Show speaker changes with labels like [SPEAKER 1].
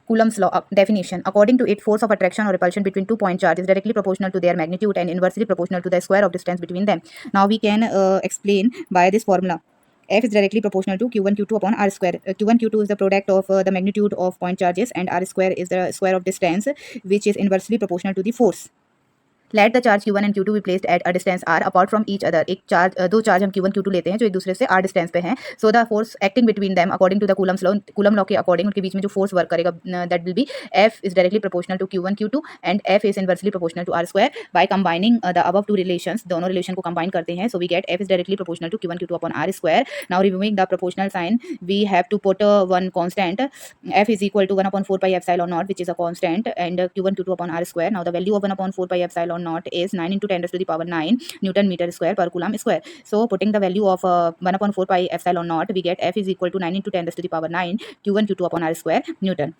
[SPEAKER 1] Coulomb's law definition. According to it, force of attraction or repulsion between 2 point charge is directly proportional to their magnitude and inversely proportional to the square of distance between them. Now we can explain by this formula. F is directly proportional to Q1 Q2 upon R square. Q1 Q2 is the product of the magnitude of point charges, and R square is the square of distance, which is inversely proportional to the force. Let the charge Q1 and Q2 be placed at a distance R apart from each other. एक charge दो charge हम Q1 Q2 लेते हैं जो एक दूसरे से R distance पे हैं. So the force acting between them according to the Coulomb law के अकॉर्डिंग उनके बीच में जो फोर्स वर्क करेगा that will be F is directly proportional to Q1 Q2 and F is inversely proportional to R square. By combining the above two relations, दोनों relation को combine करते हैं, so we get F is directly proportional to Q1 Q2 upon R square. Now removing the proportional sign we have to put one constant. F is equal to 1 upon 4 pi epsilon naught, which is a constant, and Q1 Q2 upon R square. Now the value of 1 upon 4 pi epsilon naught is 9 into 10 raised to the power 9 Newton meter square per coulomb square. So putting the value of 1 upon 4 pi epsilon naught, we get F is equal to 9 into 10 raised to the power 9 Q1 Q2 upon R square Newton.